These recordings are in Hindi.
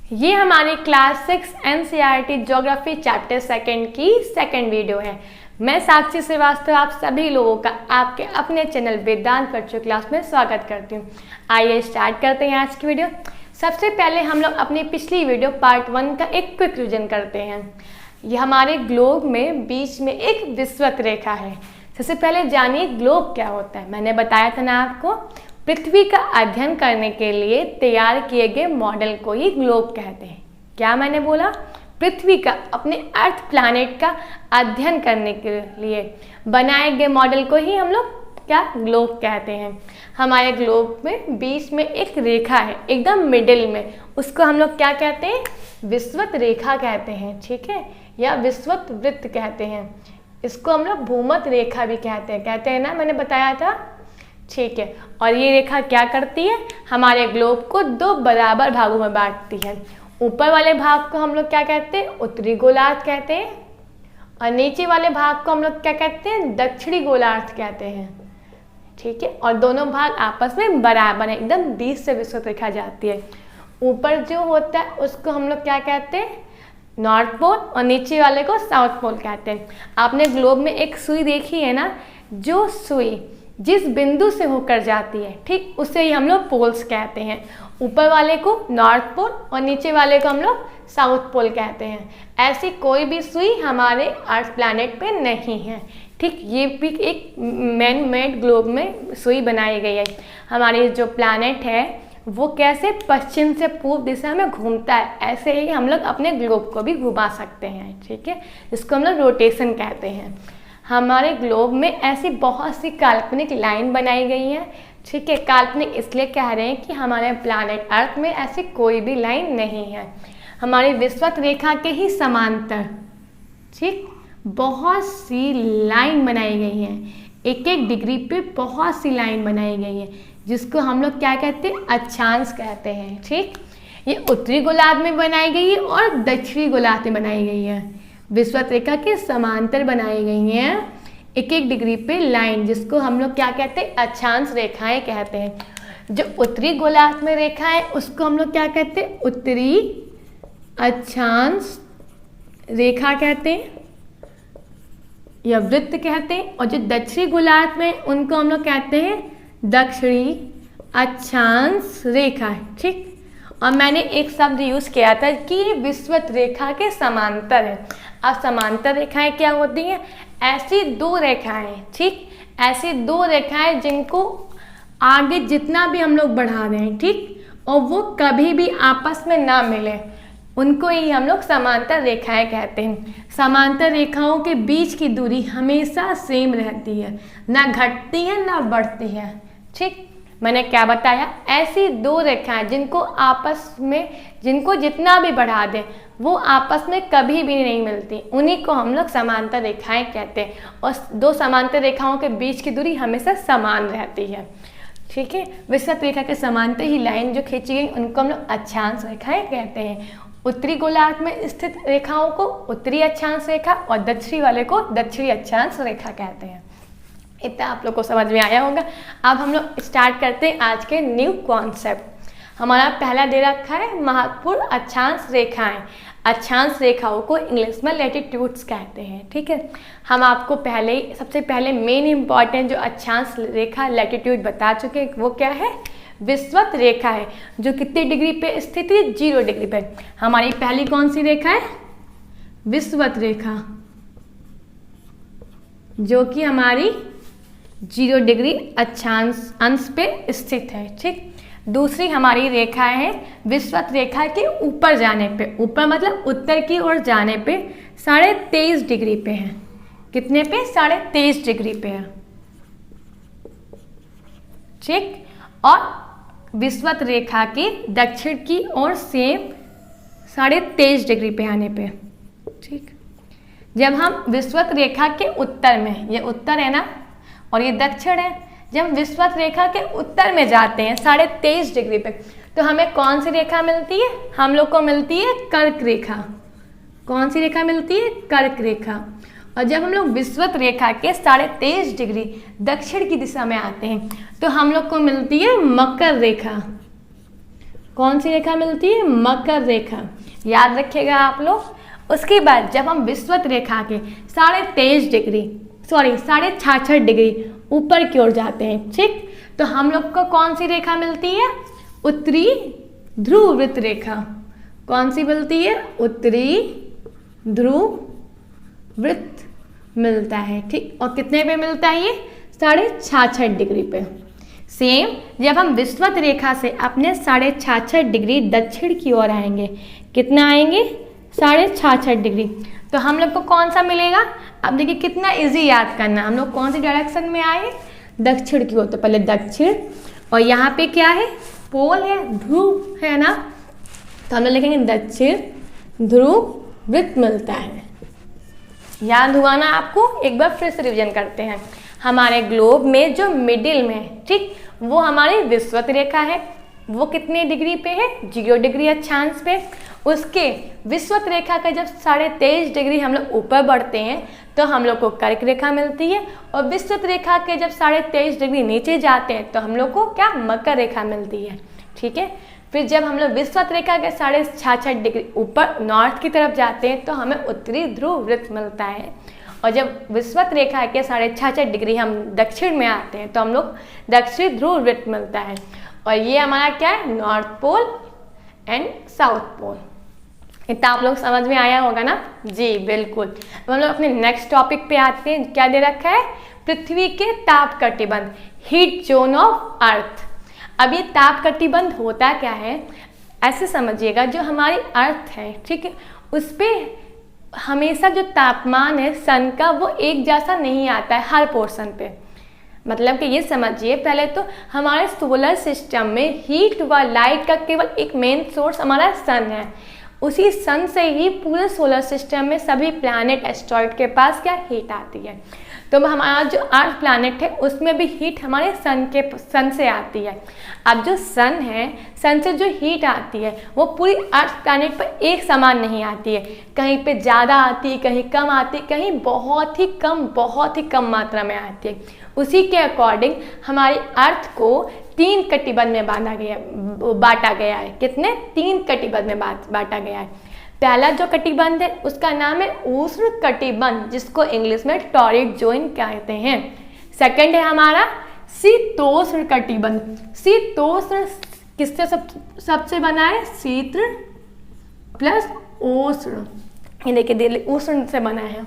ये हमारी class 6 NCERT geography chapter second की सेकंड वीडियो है। मैं साक्षी श्रीवास्तव आप सभी लोगों का आपके अपने चैनल वेदांत वर्चुअल क्लास में स्वागत करती हूँ। आइए स्टार्ट करते हैं आज की वीडियो। सबसे पहले हम लोग अपनी पिछली वीडियो पार्ट 1 का एक क्विक रिविजन करते हैं। ये हमारे ग्लोब में बीच में एक विषुवत रेखा है। सबसे पहले जानिए ग्लोब क्या होता है। मैंने बताया था ना आपको, पृथ्वी का अध्ययन करने के लिए तैयार किए गए मॉडल को ही ग्लोब कहते हैं। क्या मैंने बोला? पृथ्वी का, अपने अर्थ प्लैनेट का अध्ययन करने के लिए बनाए गए मॉडल को ही हम लोग क्या ग्लोब कहते हैं। हमारे ग्लोब में बीच में एक रेखा है, एकदम मिडिल में, उसको हम लोग क्या कहते हैं? विषुवत रेखा कहते हैं, ठीक है, या विषुवत वृत्त कहते हैं। इसको हम लोग भूमध्य रेखा भी कहते हैं ना, मैंने बताया था, ठीक है। और ये रेखा क्या करती है? हमारे ग्लोब को दो बराबर भागों में बांटती है। ऊपर वाले भाग को हम लोग क्या कहते हैं? उत्तरी गोलार्ध कहते हैं, और नीचे वाले भाग को हम लोग क्या कहते हैं? दक्षिणी गोलार्ध कहते हैं, ठीक है। और दोनों भाग आपस में बराबर है, एकदम बीच से विषुवत रेखा जाती है। ऊपर जो होता है उसको हम लोग क्या कहते हैं? नॉर्थ पोल, और नीचे वाले को साउथ पोल कहते हैं। आपने ग्लोब में एक सुई देखी है ना, जो सुई जिस बिंदु से होकर जाती है, ठीक, उसे ही हम लोग पोल्स कहते हैं। ऊपर वाले को नॉर्थ पोल और नीचे वाले को हम लोग साउथ पोल कहते हैं। ऐसी कोई भी सुई हमारे अर्थ प्लैनेट पे नहीं है, ठीक। ये भी एक मैन मेड ग्लोब में सुई बनाई गई है। हमारी जो प्लैनेट है वो कैसे पश्चिम से पूर्व दिशा में घूमता है, ऐसे ही हम लोग अपने ग्लोब को भी घुमा सकते हैं, ठीक है, जिसको हम लोग रोटेशन कहते हैं। हमारे ग्लोब में ऐसी बहुत सी काल्पनिक लाइन बनाई गई हैं, ठीक है। काल्पनिक इसलिए कह रहे हैं कि हमारे प्लैनेट अर्थ में ऐसी कोई भी लाइन नहीं है। हमारी विषुवत रेखा के ही समांतर, ठीक, बहुत सी लाइन बनाई गई हैं। एक एक डिग्री पे बहुत सी लाइन बनाई गई है, जिसको हम लोग क्या कहते हैं? अक्षांश कहते हैं, ठीक। ये उत्तरी गोलार्ध में बनाई गई है और दक्षिणी गोलार्ध में बनाई गई है। विषुवत रेखा के समांतर बनाई गई हैं एक एक डिग्री पे लाइन, जिसको हम लोग क्या कहते हैं? अक्षांश रेखाएं कहते हैं। जो उत्तरी गोलार्ध में रेखा है उसको हम लोग क्या कहते हैं? उत्तरी अक्षांश रेखा कहते हैं या वृत्त कहते हैं। और जो दक्षिणी गोलार्ध में उनको हम लोग कहते हैं दक्षिणी अक्षांश रेखा, ठीक। और मैंने एक शब्द यूज किया था कि ये विषुवत रेखा के समांतर है। अब समांतर रेखाएं क्या होती हैं? ऐसी दो रेखाएं, ठीक, ऐसी दो रेखाएं जिनको आगे जितना भी हम लोग बढ़ा दें, ठीक, और वो कभी भी आपस में ना मिले, उनको ही हम लोग समांतर रेखाएं कहते हैं। समांतर रेखाओं के बीच की दूरी हमेशा सेम रहती है, ना घटती है ना बढ़ती है, ठीक। मैंने क्या बताया? ऐसी दो रेखाएं जिनको आपस में, जिनको जितना भी बढ़ा दें वो आपस में कभी भी नहीं मिलती, उन्हीं को हम लोग समांतर रेखाएं कहते हैं। और दो समांतर रेखाओं के बीच की दूरी हमेशा समान रहती है, ठीक है। विषुवत रेखा के समांतर ही लाइन जो खींची गई उनको हम लोग अक्षांश रेखाएं कहते हैं। उत्तरी गोलार्ध में स्थित रेखाओं को उत्तरी अक्षांश रेखा और दक्षिणी वाले को दक्षिणी अक्षांश रेखा कहते हैं। इतना आप लोग को समझ में आया होगा। अब हम लोग स्टार्ट करते हैं आज के न्यू कॉन्सेप्ट। हमारा पहला दे रखा है महत्वपूर्ण अक्षांश रेखाएं। अक्षांश रेखाओं को इंग्लिश में लैटिट्यूड्स कहते हैं, ठीक है। हम आपको सबसे पहले मेन इंपॉर्टेंट जो अक्षांश रेखा लैटिट्यूड बता चुके हैं, वो क्या है? विषुवत रेखा है, जो कितनी डिग्री पे स्थित है? 0 डिग्री पे। हमारी पहली कौन सी रेखा है? विषुवत रेखा, जो कि हमारी 0 डिग्री अक्षांश अंश पे स्थित है, ठीक। दूसरी हमारी रेखा है विषुवत रेखा के ऊपर जाने पे, ऊपर मतलब उत्तर की ओर जाने पे 23.5 डिग्री पे है। कितने पे? 23.5 डिग्री पे है, ठीक। और विषुवत रेखा की दक्षिण की ओर सेम 23.5 डिग्री पे आने पे, ठीक। जब हम विषुवत रेखा के उत्तर में, ये उत्तर है ना और ये दक्षिण है, जब विषुवत रेखा के उत्तर में जाते हैं 23.5 डिग्री पे, तो हमें कौन सी रेखा मिलती है? हम लोग को मिलती है कर्क रेखा। कौन सी रेखा मिलती है? कर्क रेखा। और जब हम लोग विषुवत रेखा के 23.5 डिग्री दक्षिण की दिशा में आते हैं तो हम लोग को मिलती है मकर रेखा। कौन सी रेखा मिलती है? मकर रेखा, याद रखिएगा आप लोग। उसके बाद जब हम विषुवत रेखा के 66.5 डिग्री ऊपर की ओर जाते हैं, ठीक, तो हम लोग को कौन सी रेखा मिलती है? उत्तरी ध्रुव वृत्त रेखा। कौन सी मिलती है? उत्तरी ध्रुव वृत्त मिलता है, ठीक। और कितने पे मिलता है ये? 66.5 डिग्री पे। सेम जब हम विषुवत रेखा से अपने 66.5 डिग्री दक्षिण की ओर आएंगे, कितना आएंगे? 66.5 डिग्री, तो हम लोग को कौन सा मिलेगा? अब देखिए कितना इजी याद करना। हम लोग कौन सी डायरेक्शन में आए? दक्षिण की ओर। तो पहले दक्षिण, और यहाँ पे क्या है? पोल है, ध्रुव है ना, तो हम लोग लिखेंगे दक्षिण ध्रुव वृत्त मिलता है। याद हुआ ना आपको? एक बार फिर से रिवीजन करते हैं। हमारे ग्लोब में जो मिडिल में है, ठीक, वो हमारी विषुवत रेखा है। वो कितने डिग्री पे है? 0 डिग्री अक्षांश पे। उसके विषुवत रेखा का जब 23.5 डिग्री हम लोग ऊपर बढ़ते हैं तो हम लोग को कर्क रेखा मिलती है, और विषुवत रेखा के जब 23.5 डिग्री नीचे जाते हैं तो हम लोग को क्या? मकर रेखा मिलती है, ठीक है। फिर जब हम लोग विषुवत रेखा के 66.5 डिग्री ऊपर नॉर्थ की तरफ जाते हैं तो हमें उत्तरी ध्रुव वृत्त मिलता है, और जब विषुवत रेखा के 66.5 डिग्री हम दक्षिण में आते हैं तो हम लोग दक्षिणी ध्रुव वृत्त मिलता है। और ये हमारा क्या है? North pole and south pole. इतना आप लोग समझ में आया होगा ना? जी बिल्कुल। अब हम लोग अपने नेक्स्ट टॉपिक पे आते हैं। क्या दे रखा है? पृथ्वी के ताप कटिबंध, हीट जोन ऑफ अर्थ। अब ये ताप कटिबंध होता क्या है? ऐसे समझिएगा, जो हमारी अर्थ है, ठीक है, उस पर हमेशा जो तापमान है सन का वो एक जैसा नहीं आता है हर पोर्शन पे। मतलब कि ये समझिए, पहले तो हमारे सोलर सिस्टम में हीट व लाइट का केवल एक मेन सोर्स हमारा सन है। उसी सन से ही पूरे सोलर सिस्टम में सभी प्लैनेट एस्ट्रॉइड के पास क्या? हीट आती है। तो हमारा जो अर्थ प्लैनेट है उसमें भी हीट हमारे सन से आती है। अब जो सन है, सन से जो हीट आती है वो पूरी अर्थ प्लैनेट पर एक समान नहीं आती है। कहीं पे ज़्यादा आती है, कहीं कम आती है, कहीं बहुत ही कम मात्रा में आती है। उसी के अकॉर्डिंग हमारी अर्थ को 3 कटिबंध में बांटा गया है। कितने? 3 कटिबंध में बांटा गया है। पहला जो कटिबंध है उसका नाम है उष्ण कटिबंध, जिसको इंग्लिश में टॉरिड जोन कहते हैं। सेकंड है हमारा शीतोष्ण कटिबंध। शीतोष्ण किससे सबसे बना है? शीत प्लस उष्ण, ये देखिए उष्ण से बना है,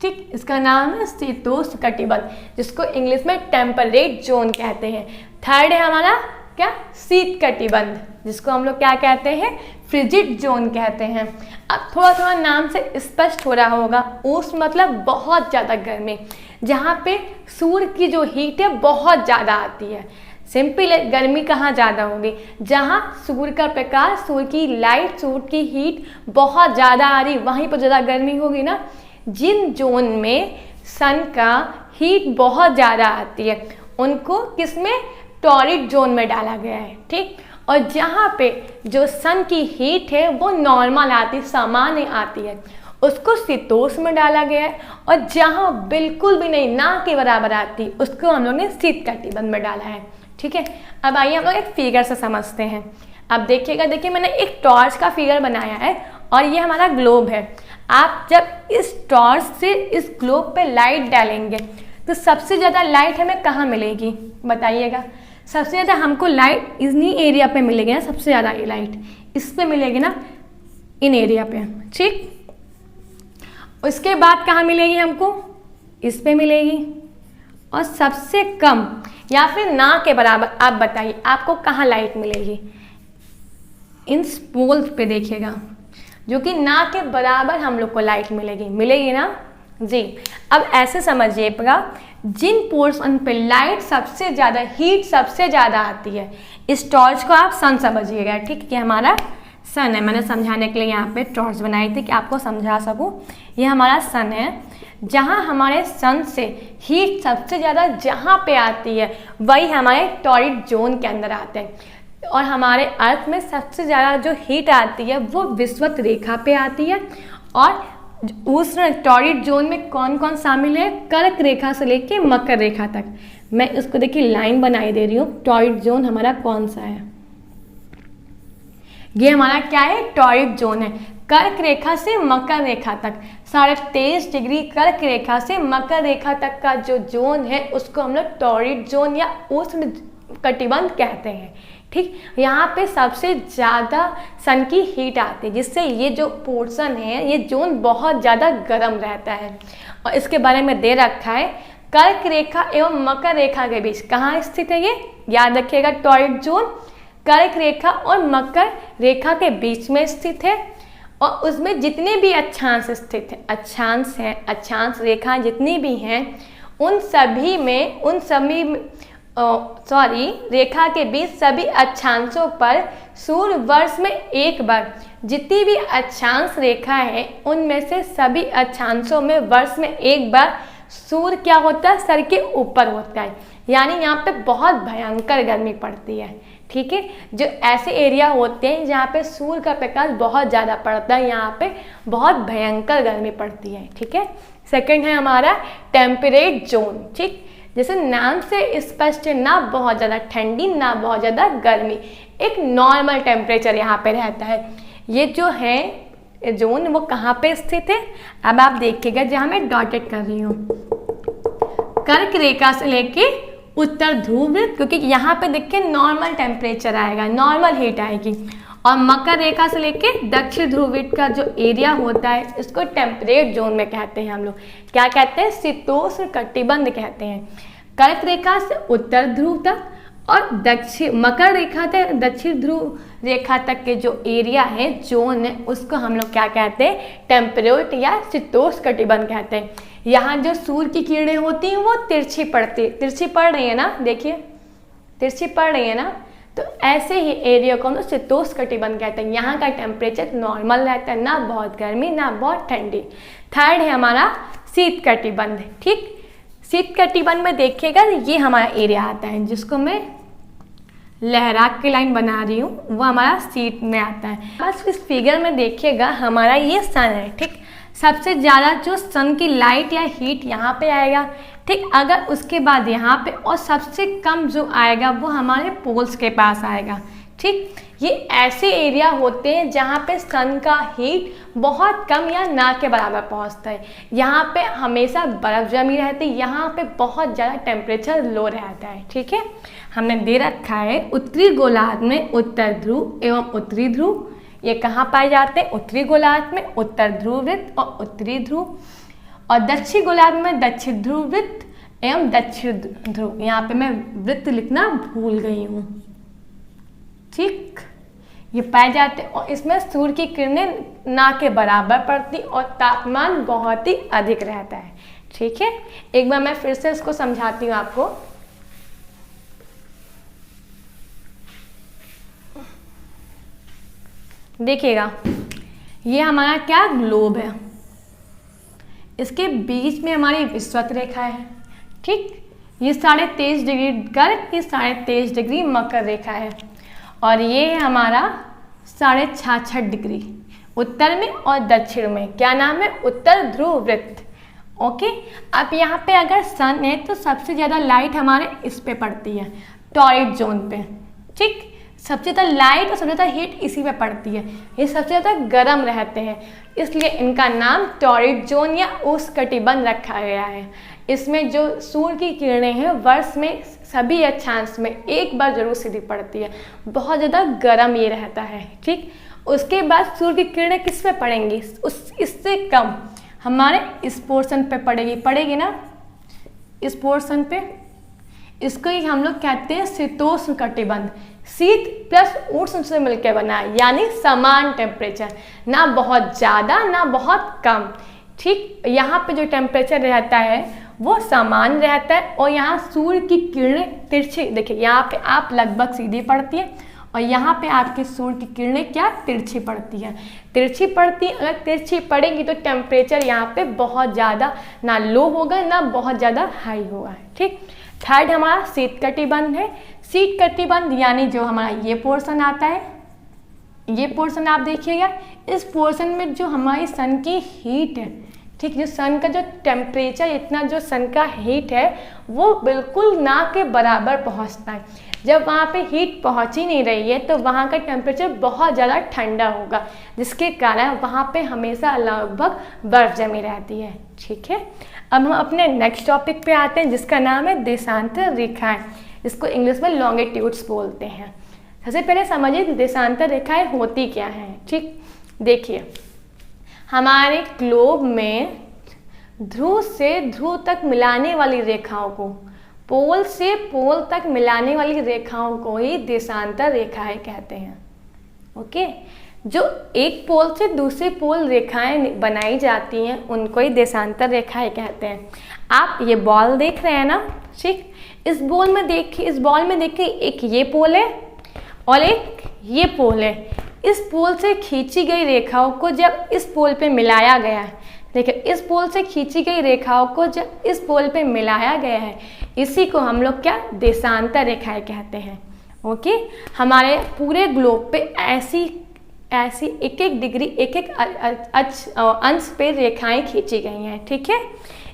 ठीक। इसका नाम है शीतोष्ण कटिबंध, जिसको इंग्लिश में टेम्परेट जोन कहते हैं। थर्ड है हमारा क्या? शीत कटिबंध, जिसको हम लोग क्या कहते हैं? फ्रिजिड जोन कहते हैं। अब थोड़ा नाम से स्पष्ट हो रहा होगा, उष्ण मतलब बहुत ज़्यादा गर्मी, जहाँ पे सूर्य की जो हीट है बहुत ज़्यादा आती है। सिंपल है, गर्मी कहाँ ज़्यादा होगी? जहाँ सूर्य का प्रकाश, सूर्य की लाइट, सूर्य की हीट बहुत ज़्यादा आ रही, वहीं पर ज़्यादा गर्मी होगी ना। जिन जोन में सन का हीट बहुत ज़्यादा आती है उनको किसमें? टॉरिड जोन में डाला गया है, ठीक। और जहाँ पे जो सन की हीट है वो नॉर्मल आती, सामान्य आती है, उसको शीतोष्ण में डाला गया है। और जहाँ बिल्कुल भी नहीं, ना के बराबर आती, उसको हम लोग ने शीत कटिबंध में डाला है, ठीक है। अब आइए हम लोग एक फिगर से समझते हैं। अब देखिएगा, देखिए मैंने एक टॉर्च का फिगर बनाया है और ये हमारा ग्लोब है। आप जब इस टॉर्च से इस ग्लोब पे लाइट डालेंगे तो सबसे ज़्यादा लाइट हमें कहाँ मिलेगी? बताइएगा। सबसे ज़्यादा हमको लाइट इन्हीं एरिया पे मिलेगी ना, सबसे ज़्यादा ये लाइट इस पे मिलेगी ना, इन एरिया पे, ठीक। उसके बाद कहाँ मिलेगी हमको? इस पे मिलेगी। और सबसे कम या फिर ना के बराबर आप बताइए आपको कहाँ लाइट मिलेगी? इन पोल्स पे देखिएगा, जो कि ना के बराबर हम लोग को लाइट मिलेगी ना जी। अब ऐसे समझिएगा, जिन पोर्शन पे लाइट सबसे ज़्यादा, हीट सबसे ज़्यादा आती है, इस टॉर्च को आप सन समझिएगा, ठीक। ये हमारा सन है, मैंने समझाने के लिए यहाँ पे टॉर्च बनाई थी कि आपको समझा सकूँ। ये हमारा सन है, जहाँ हमारे सन से हीट सबसे ज़्यादा जहाँ पे आती है वही हमारे टॉरिड जोन के अंदर आते हैं। और हमारे अर्थ में सबसे ज़्यादा जो हीट आती है वो विषुवत रेखा पे आती है। और उष्ण टॉरिड जोन में कौन कौन शामिल है? कर्क रेखा से लेके मकर रेखा तक। मैं इसको देखिए लाइन बनाई दे रही हूँ, टॉरिड जोन हमारा कौन सा है। ये हमारा क्या है, टॉरिड जोन है। कर्क रेखा से मकर रेखा तक 23.5 डिग्री कर्क रेखा से मकर रेखा तक का जो जोन है उसको हम लोग टॉरिड जोन या उष्ण कटिबंध कहते हैं। ठीक, यहाँ पे सबसे ज़्यादा सन की हीट आती है, जिससे ये जो पोर्शन है, ये जोन बहुत ज़्यादा गर्म रहता है। और इसके बारे में दे रखा है, कर्क रेखा एवं मकर रेखा के बीच कहाँ स्थित है, ये याद रखिएगा, टॉरिड जोन कर्क रेखा और मकर रेखा के बीच में स्थित है। और उसमें जितने भी अक्षांश स्थित हैं, अक्षांश हैं, अक्षांश रेखाएं जितनी भी हैं, उन सभी रेखा के बीच सभी अक्षांशों पर सूर्य वर्ष में एक बार, जितनी भी अक्षांश रेखा है उनमें से सभी अक्षांशों में वर्ष में एक बार सूर्य क्या होता है, सर के ऊपर होता है। यानी यहाँ पे बहुत भयंकर गर्मी पड़ती है। ठीक है, जो ऐसे एरिया होते हैं जहाँ पे सूर्य का प्रकाश बहुत ज़्यादा पड़ता है, यहाँ पे बहुत भयंकर गर्मी पड़ती है। ठीक है, सेकंड है हमारा टेम्परेट जोन। ठीक, जैसे नाम से स्पष्ट है, ना बहुत ज़्यादा ठंडी ना बहुत ज़्यादा गर्मी, एक नॉर्मल टेम्परेचर यहाँ पे रहता है। ये जो है जोन वो कहाँ पे स्थित है, अब आप देखिएगा, जहाँ मैं डॉटेड कर रही हूँ, कर्क रेखा से लेके उत्तर ध्रुव वृत्त, क्योंकि यहाँ पे देखिए नॉर्मल टेम्परेचर आएगा, नॉर्मल हीट आएगी। और मकर रेखा से लेके दक्षिण ध्रुव वृत्त का जो एरिया होता है इसको टेम्परेट जोन में कहते हैं हम लोग। क्या कहते हैं, शीतोष्ण कटिबंध कहते हैं। कर्क रेखा से उत्तर ध्रुव तक और मकर रेखा से दक्षिण ध्रुव रेखा तक के जो एरिया है, जोन है, उसको हम लोग क्या कहते हैं, टेम्परेट या शीतोष्ण कटिबंध कहते हैं। यहाँ जो सूर्य की किरणें होती हैं वो तिरछी पड़ रही है ना, देखिए तिरछी पड़ रही है ना, तो ऐसे ही एरिया को हम लोग शीतोष्ण कटिबंध कहते हैं। यहाँ का टेम्परेचर नॉर्मल रहता है, ना बहुत गर्मी ना बहुत ठंडी। थर्ड है हमारा शीत कटिबंध। ठीक, शीत कटिबंध में देखिएगा ये हमारा एरिया आता है, जिसको मैं लहराक की लाइन बना रही हूँ, वो हमारा शीत में आता है। बस इस फिगर में देखिएगा हमारा ये सन है। ठीक, सबसे ज़्यादा जो सन की लाइट या हीट यहाँ पे आएगा। ठीक, अगर उसके बाद यहाँ पे, और सबसे कम जो आएगा वो हमारे पोल्स के पास आएगा। ठीक, ये ऐसे एरिया होते हैं जहाँ पे सन का हीट बहुत कम या ना के बराबर पहुँचता है। यहाँ पे हमेशा बर्फ़ जमी रहती है, यहाँ पे बहुत ज़्यादा टेम्परेचर लो रहता है। ठीक है, हमने दे रखा है उत्तरी गोलार्ध में उत्तर ध्रुव एवं उत्तरी ध्रुव, ये कहाँ पाए जाते हैं, उत्तरी गोलार्ध में उत्तर ध्रुव वृत्त और उत्तरी ध्रुव, और दक्षिण गोलार्ध में दक्षिण ध्रुव वृत्त एवं दक्षिण ध्रुव। यहाँ पे मैं वृत्त लिखना भूल गई हूँ। ठीक, ये पाए जाते हैं और इसमें सूर्य की किरणें ना के बराबर पड़ती और तापमान बहुत ही अधिक रहता है। ठीक है, एक बार मैं फिर से इसको समझाती हूँ आपको। देखिएगा, ये हमारा क्या ग्लोब है, इसके बीच में हमारी विषुवत रेखा है। ठीक, ये 23.5 डिग्री कर्क, ये 23.5 डिग्री मकर रेखा है, और ये है हमारा 66.5 डिग्री उत्तर में और दक्षिण में, क्या नाम है, उत्तर ध्रुव वृत्त। ओके, अब यहाँ पे अगर सन है तो सबसे ज़्यादा लाइट हमारे इस पे पड़ती है, टॉरिड जोन पे। ठीक, सबसे ज़्यादा लाइट और सबसे ज़्यादा हीट इसी पे पड़ती है, ये सबसे ज़्यादा गर्म रहते हैं, इसलिए इनका नाम टॉरिड जोन या उष्णकटिबंध रखा गया है। इसमें जो सूर्य की किरणें हैं वर्ष में सभी अक्षांश में एक बार जरूर सीधी पड़ती है, बहुत ज़्यादा गर्म ये रहता है। ठीक, उसके बाद सूर्य की किरणें किस पे पड़ेंगी, इससे कम हमारे इस पोर्शन पे पड़ेगी ना, इस पोर्शन पे। इसको ही हम लोग कहते हैं शीतोष्ण कटिबंध। शीत प्लस उष्ण से मिलकर बना है, यानी समान टेम्परेचर, ना बहुत ज़्यादा ना बहुत कम। ठीक, यहाँ पे जो टेम्परेचर रहता है वो समान रहता है, और यहाँ सूर्य की किरणें तिरछी, देखिए यहाँ पे आप लगभग सीधी पड़ती है और यहाँ पे आपके सूर्य की किरणें क्या तिरछी पड़ती है, अगर तिरछी पड़ेंगी तो टेम्परेचर यहाँ पे बहुत ज़्यादा ना लो होगा ना बहुत ज़्यादा हाई होगा। ठीक, थर्ड हमारा शीत कटिबंध है। शीत कटिबंध यानी जो हमारा ये पोर्शन आता है, ये पोर्शन आप देखिएगा, इस पोर्शन में जो हमारी सन की हीट है, ठीक, जो सन का जो टेम्परेचर, इतना जो सन का हीट है वो बिल्कुल ना के बराबर पहुंचता है। जब वहाँ पे हीट पहुँच ही नहीं रही है तो वहाँ का टेम्परेचर बहुत ज़्यादा ठंडा होगा, जिसके कारण वहाँ पे हमेशा लगभग बर्फ जमी रहती है। ठीक है, अब हम अपने नेक्स्ट टॉपिक पे आते हैं जिसका नाम है देशांतर रेखाएं। इसको इंग्लिश में लॉन्गिट्यूड्स बोलते हैं। सबसे पहले समझिए देशांतर रेखाएं होती क्या हैं। ठीक, देखिए हमारे ग्लोब में ध्रुव से ध्रुव तक मिलाने वाली रेखाओं को, पोल से पोल तक मिलाने वाली रेखाओं को ही देशांतर रेखाएं कहते हैं। ओके, जो एक पोल से दूसरे पोल रेखाएं बनाई जाती हैं उनको ही देशांतर रेखाएं कहते हैं। आप ये बॉल देख रहे हैं ना, ठीक, इस बॉल में देखिए एक ये पोल है और एक ये पोल है। इस पोल से खींची गई रेखाओं को जब इस पोल पे मिलाया गया है, देखिए इस पोल से खींची गई रेखाओं को जब इस पोल पे मिलाया गया है, इसी को हम लोग क्या देशांतर रेखाएं कहते हैं। ओके, हमारे पूरे ग्लोब पे ऐसी एक एक डिग्री एक एक अंश पे रेखाएं खींची गई हैं। ठीक है,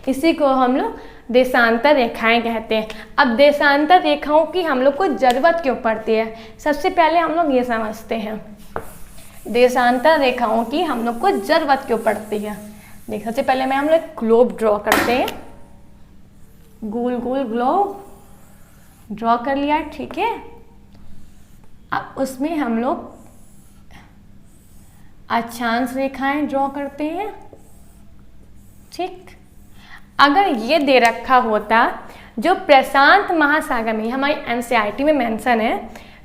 इसी को हम लोग देशांतर रेखाएं कहते हैं। अब देशांतर रेखाओं की हम लोग को ज़रूरत क्यों पड़ती है, सबसे पहले हम लोग ये समझते हैं देशांतर रेखाओं की हम लोग को ज़रूरत क्यों पड़ती है। देखिए सबसे पहले हम लोग ग्लोब ड्रॉ करते हैं, गोल गोल ग्लोब ड्रॉ कर लिया। ठीक है, अब उसमें हम लोग अक्षांश रेखाएं ड्रॉ करते हैं। ठीक, अगर ये दे रखा होता जो प्रशांत महासागर में, हमारी एनसीईआरटी में मेंशन है,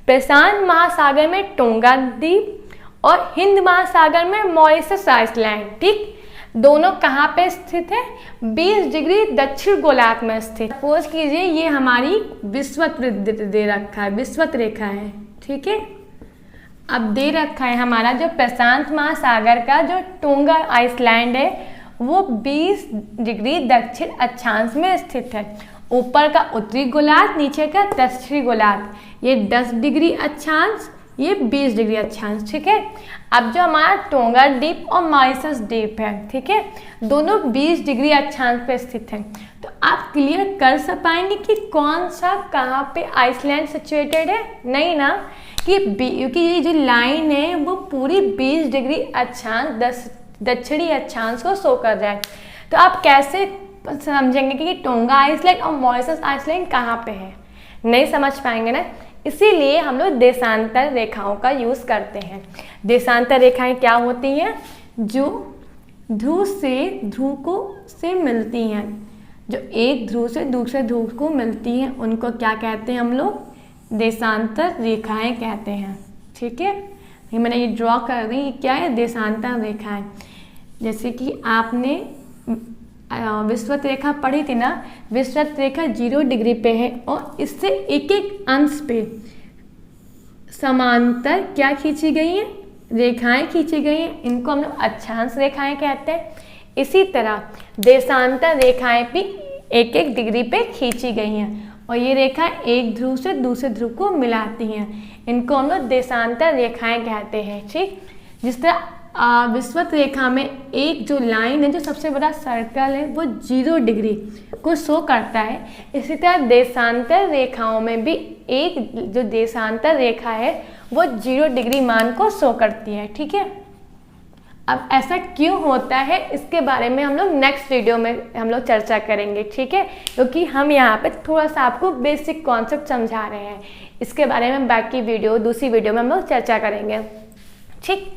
प्रशांत महासागर में टोंगा द्वीप और हिंद महासागर में मॉरिशस आइसलैंड, ठीक, दोनों कहाँ पे स्थित है, 20 डिग्री दक्षिण गोलार्ध में स्थित। सपोज कीजिए ये हमारी विषुवत दे रखा है, विषुवत रेखा है। ठीक है, अब दे रखा है हमारा जो प्रशांत महासागर का जो टोंगा आइसलैंड है वो 20 डिग्री दक्षिण अक्षांश में स्थित है। ऊपर का उत्तरी गोलार्ध, नीचे का दक्षिणी गोलार्ध, ये 10 डिग्री अक्षांश, ये 20 डिग्री अक्षांश। ठीक है, अब जो हमारा टोंगा द्वीप और मॉरिशस द्वीप है, ठीक है, दोनों 20 डिग्री अक्षांश पे स्थित हैं। तो आप क्लियर कर पाएंगे कि कौन सा कहाँ पे आइसलैंड सिचुएटेड है? नहीं ना, क्योंकि ये जो लाइन है वो पूरी 20 डिग्री अक्षांश दक्षिणी अक्षांश को शो कर रहा है। तो आप कैसे समझेंगे कि टोंगा आइसलैंड और मॉरिशस आइसलैंड कहाँ पे है? नहीं समझ पाएंगे ना, इसीलिए हम लोग देशांतर रेखाओं का यूज़ करते हैं। देशांतर रेखाएं क्या होती हैं? जो ध्रुव से मिलती हैं, जो एक ध्रुव से दूसरे ध्रुव को मिलती हैं, उनको क्या कहते हैं हम लोग? देशांतर रेखाएं कहते हैं। ठीक है, ये मैंने ये ड्रॉ कर दी, ये क्या है? देशांतर रेखाएं। जैसे कि आपने विषुवत रेखा पढ़ी थी ना, विषुवत रेखा 0 डिग्री पे है और इससे एक एक अंश पे समांतर क्या खींची गई है? रेखाएं खींची गई हैं, इनको हम लोग अक्षांश रेखाएं कहते हैं। इसी तरह देशांतर रेखाएं भी एक एक डिग्री पे खींची गई हैं और ये रेखाएं एक ध्रुव से दूसरे ध्रुव को मिलाती हैं, इनको हम लोग देशांतर रेखाएं कहते हैं। ठीक, जिस तरह विषुवत रेखा में एक जो लाइन है, जो सबसे बड़ा सर्कल है, वो 0 डिग्री को शो करता है, इसी तरह देशांतर रेखाओं में भी एक जो देशांतर रेखा है वो 0 डिग्री मान को शो करती है। ठीक है, अब ऐसा क्यों होता है इसके बारे में हम लोग नेक्स्ट वीडियो में हम लोग चर्चा करेंगे। ठीक है, क्योंकि हम यहाँ पे थोड़ा सा आपको बेसिक कॉन्सेप्ट समझा रहे हैं, इसके बारे में बाकी दूसरी वीडियो में हम लोग चर्चा करेंगे। ठीक,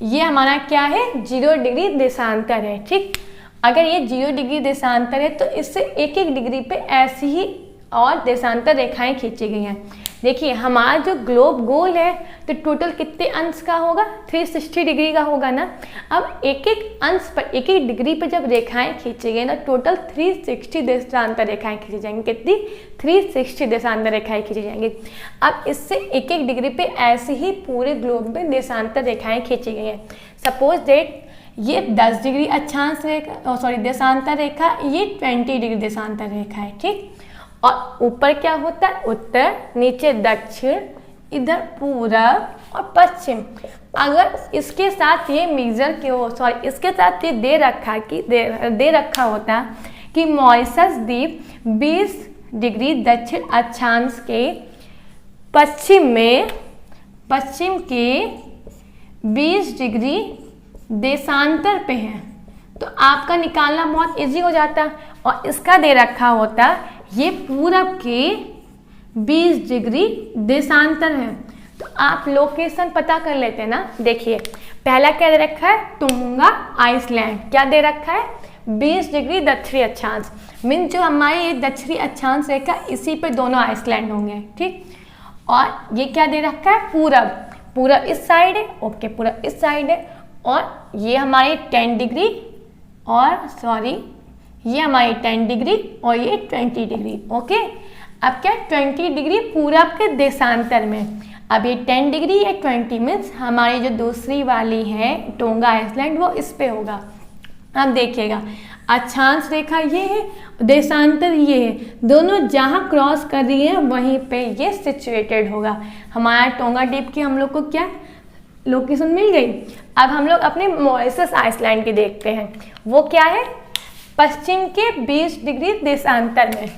ये हमारा क्या है? 0 डिग्री देशांतर है। ठीक, अगर ये 0 डिग्री देशांतर है तो इससे एक एक डिग्री पे ऐसी ही और देशांतर रेखाएं खींची गई हैं। देखिए हमारा जो ग्लोब गोल है तो टोटल कितने अंश का होगा? 360 डिग्री का होगा ना। अब एक एक अंश पर एक एक डिग्री पर जब रेखाएं खींची गई ना, टोटल 360 देशांतर रेखाएं खींची जाएंगी। कितनी? 360 देशांतर रेखाएं खींची जाएंगी। अब इससे एक एक डिग्री पे ऐसे ही पूरे ग्लोब में देशांतर रेखाएं खींची गई हैं। सपोज डेट ये 10 डिग्री अक्षांश रेखा देशांतर रेखा, ये 20 डिग्री देशांतर रेखा है। ठीक, और ऊपर क्या होता है? उत्तर, नीचे दक्षिण, इधर पूरब और पश्चिम। अगर इसके साथ ये इसके साथ ये दे रखा होता कि मॉरिशस द्वीप 20 डिग्री दक्षिण अक्षांश के पश्चिम के 20 डिग्री देशांतर पे है, तो आपका निकालना बहुत इजी हो जाता। और इसका दे रखा होता ये पूरब के 20 डिग्री देशांतर है, तो आप लोकेशन पता कर लेते हैं ना। देखिए पहला क्या दे रखा है, टोंगा आइसलैंड, क्या दे रखा है 20 डिग्री दक्षिणी अक्षांश, मीन जो हमारे ये दक्षिणी अक्षांश रेखा इसी पे दोनों आइसलैंड होंगे, ठीक। और ये क्या दे रखा है, पूरब इस साइड है, ओके पूरब इस साइड है। और ये हमारे 10 डिग्री और सॉरी ये हमारी 10 डिग्री और ये 20 डिग्री, ओके। अब क्या 20 डिग्री पूरब के देशांतर में, अब ये 10 डिग्री या 20 मीन्स हमारी जो दूसरी वाली है टोंगा आइसलैंड वो इस पे होगा। अब देखिएगा अक्षांश रेखा ये है, देशांतर ये है, दोनों जहाँ क्रॉस कर रही है वहीं पे ये सिचुएटेड होगा। हमारा टोंगा द्वीप की हम लोग को क्या लोकेशन मिल गई। अब हम लोग अपने मॉरिशस आइसलैंड की देखते हैं, वो क्या है पश्चिम के 20 डिग्री देशांतर में।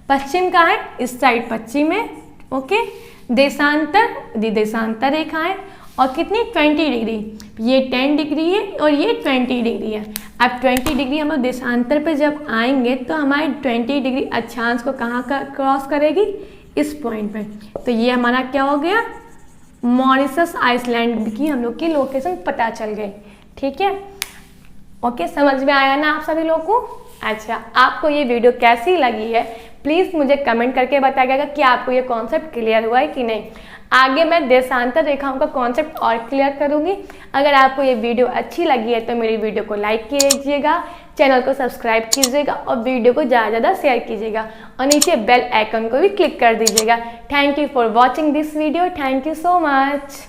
पश्चिम का है इस साइड पश्चिम है, ओके। देशांतर रेखा है और कितनी 20 डिग्री, ये 10 डिग्री है और ये 20 डिग्री है। अब 20 डिग्री हम लोग देशांतर पे जब आएंगे तो हमारे 20 डिग्री अक्षांश को कहाँ का क्रॉस करेगी, इस पॉइंट पे। तो ये हमारा क्या हो गया, मॉरिशस आइसलैंड की हम लोग की लोकेशन पता चल गई, ठीक है। ओके समझ में आया ना आप सभी लोगों को। अच्छा आपको ये वीडियो कैसी लगी है प्लीज़ मुझे कमेंट करके बताइएगा कि आपको ये कॉन्सेप्ट क्लियर हुआ है कि नहीं। आगे मैं देशांतर रेखाओं का कॉन्सेप्ट और क्लियर करूंगी। अगर आपको ये वीडियो अच्छी लगी है तो मेरी वीडियो को लाइक कीजिएगा, चैनल को सब्सक्राइब कीजिएगा और वीडियो को ज़्यादा से ज़्यादा शेयर कीजिएगा और नीचे बेल आइकन को भी क्लिक कर दीजिएगा। Thank you for watching this video, thank you so much.